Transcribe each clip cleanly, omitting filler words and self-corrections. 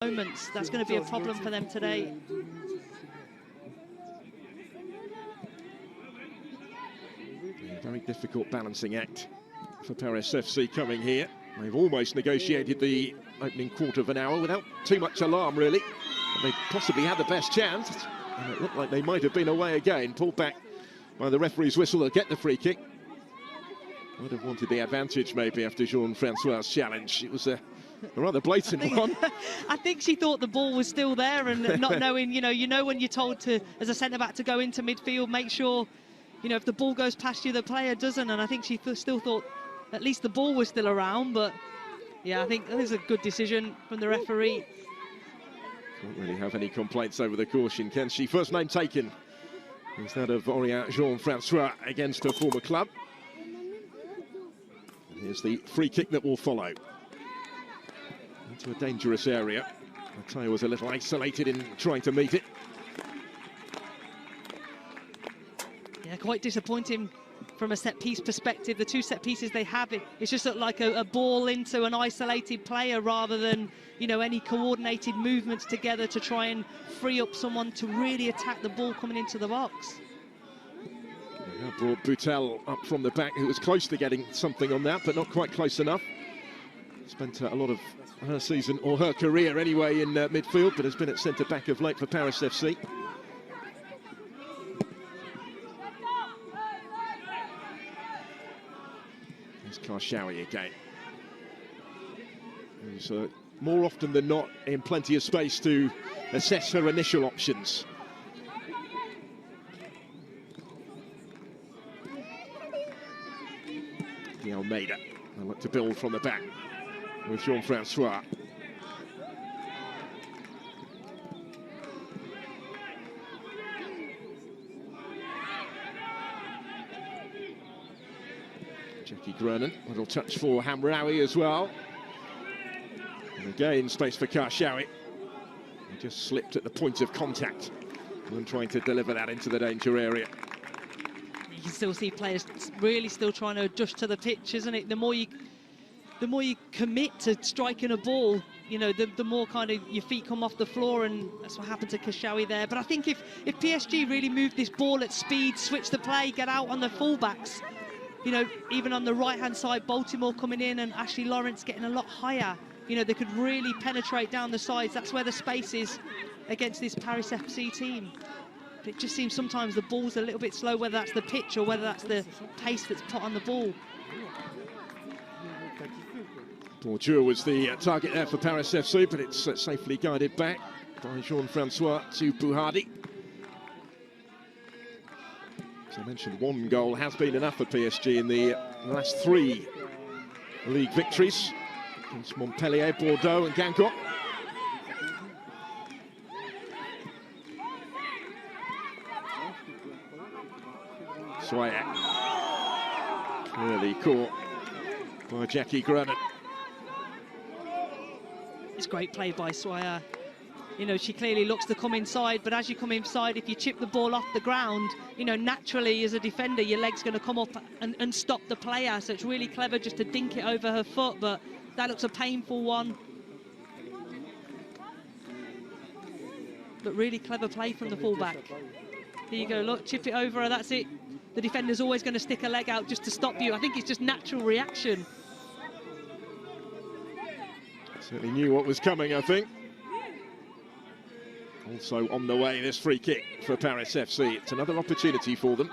moments. That's going to be a problem for them today. Very difficult balancing act for Paris FC coming here. They've almost negotiated the opening quarter of an hour without too much alarm, really. And they possibly had the best chance, and it looked like they might have been away again. Pulled back by the referee's whistle to get the free kick. Would have wanted the advantage maybe after Jean-Francois's challenge. It was a rather blatant one. I think she thought the ball was still there, and not knowing, you know when you're told to, as a centre-back, to go into midfield, make sure, if the ball goes past you, the player doesn't. And I think she still thought at least the ball was still around. But yeah, I think that is a good decision from the referee. Can't really have any complaints over the caution, can she? First name taken is that of Aurélien Jean-Francois against her former club. And here's the free kick that will follow. Into a dangerous area. Mateo was a little isolated in trying to meet it. Yeah, quite disappointing from a set-piece perspective. The two set pieces they have, it's just like a ball into an isolated player rather than, any coordinated movements together to try and free up someone to really attack the ball coming into the box. Yeah, brought Boutel up from the back, who was close to getting something on that, but not quite close enough. Spent a lot of her season, or her career anyway, in midfield, but has been at centre-back of late for Paris FC. There's Karshawi again. Who's more often than not in plenty of space to assess her initial options. The Almeida. They look to build from the back with Jean-Francois. Jackie Groenen, little touch for Hamraoui as well. And again, space for Karshawi. He just slipped at the point of contact when trying to deliver that into the danger area. You can still see players really still trying to adjust to the pitch, isn't it? The more you commit to striking a ball, the more kind of your feet come off the floor, and that's what happened to Karshawi there. But I think if PSG really moved this ball at speed, switch the play, get out on the fullbacks, even on the right-hand side, Baltimore coming in and Ashley Lawrence getting a lot higher, they could really penetrate down the sides. That's where the space is against this Paris FC team. But it just seems sometimes the ball's a little bit slow, whether that's the pitch or whether that's the pace that's put on the ball. Bourdieu was the target there for Paris FC, but it's safely guided back by Jean-Francois to Bouhadi. As I mentioned, one goal has been enough for PSG in the last 3 league victories against Montpellier, Bordeaux and Guingamp. Soyer clearly caught by Jackie Groenen. It's great play by Soyer. She clearly looks to come inside, but as you come inside, if you chip the ball off the ground, naturally as a defender, your leg's going to come up and stop the player. So it's really clever just to dink it over her foot, but that looks a painful one. But really clever play from the fullback. Here you go, look, chip it over her, that's it. The defender's always going to stick a leg out just to stop you. I think it's just natural reaction. Certainly knew what was coming, I think. Also on the way, this free kick for Paris FC. It's another opportunity for them.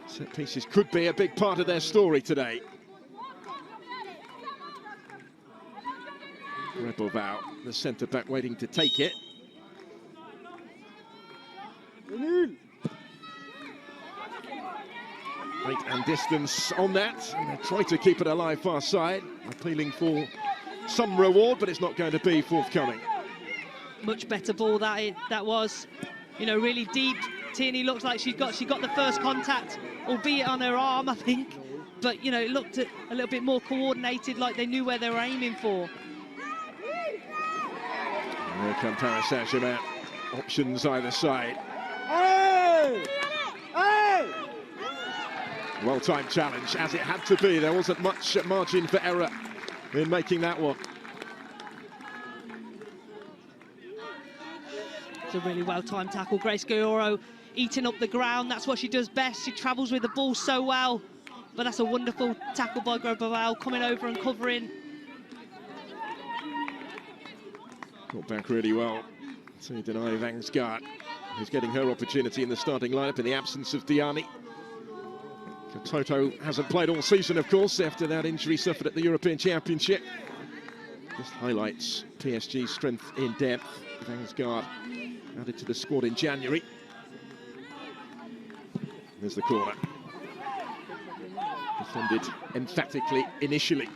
Set pieces could be a big part of their story today. Rebovau, the centre-back, waiting to take it. Height and distance on that. And they try to keep it alive far side, appealing for some reward, but it's not going to be forthcoming. Much better ball that was, really deep. Tierney looks like she got the first contact, albeit on her arm, I think. But it looked a little bit more coordinated, like they knew where they were aiming for. And here come Paris Saint-Germain. Options either side. Hey! Hey! Well-timed challenge, as it had to be. There wasn't much margin for error in making that one. It's a really well-timed tackle. Grace Guerrero eating up the ground. That's what she does best. She travels with the ball so well. But that's a wonderful tackle by Grobel, coming over and covering. Got back really well to deny Vangsgaard, who's getting her opportunity in the starting lineup in the absence of Diani. Toto hasn't played all season, of course, after that injury suffered at the European Championship. Just highlights PSG's strength in depth. Vangsgaard added to the squad in January. There's the corner. Defended emphatically initially.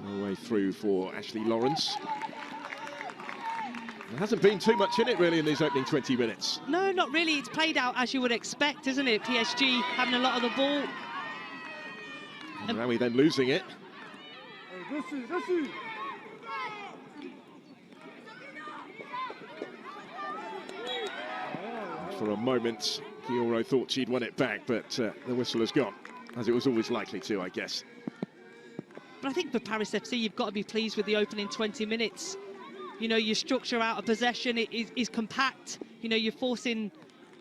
No way through for Ashley Lawrence. There hasn't been too much in it really in these opening 20 minutes. No, not really. It's played out as you would expect, isn't it? PSG having a lot of the ball. And now we're then losing it. For a moment, Guerrero thought she'd won it back, but the whistle has gone, as it was always likely to, I guess. But I think for Paris FC, you've got to be pleased with the opening 20 minutes. You know, your structure out of possession is compact. You know, you're forcing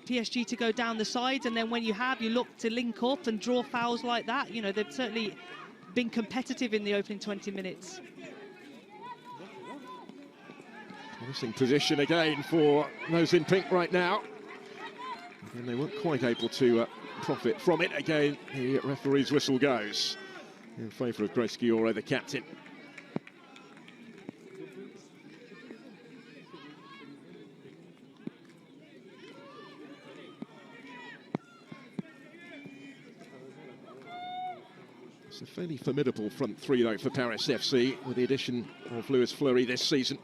PSG to go down the sides, and then when you look to link up and draw fouls like that. You know, they've certainly been competitive in the opening 20 minutes. Promising position again for those in pink right now. And they weren't quite able to profit from it. Again, the referee's whistle goes in favour of Grace Guerrero, the captain. It's a fairly formidable front three, though, for Paris FC, with the addition of Lewis Fleury this season.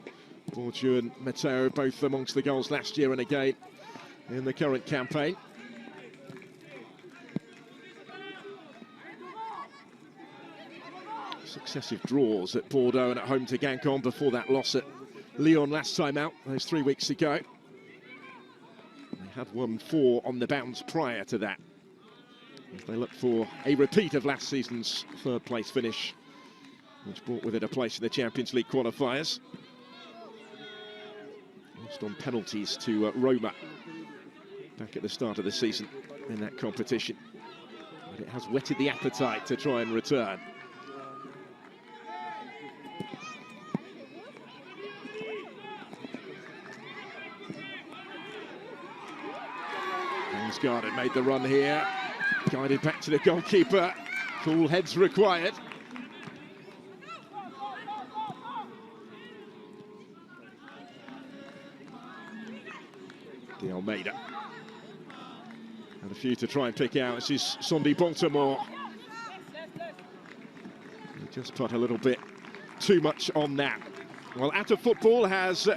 Bourdieu and Matteo, both amongst the goals last year and again in the current campaign. Successive draws at Bordeaux and at home to Guingamp before that loss at Lyon last time out, those 3 weeks ago. They had won 4 on the bounce prior to that. They look for a repeat of last season's third-place finish, which brought with it a place in the Champions League qualifiers. Lost on penalties to Roma back at the start of the season in that competition. But it has whetted the appetite to try and return. Vangsgaard had made the run here. Guided back to the goalkeeper. Cool heads required. De Almeida. And a few to try and pick out. This is Sondi Baltimore. He just put a little bit too much on that. Well, Out of Football has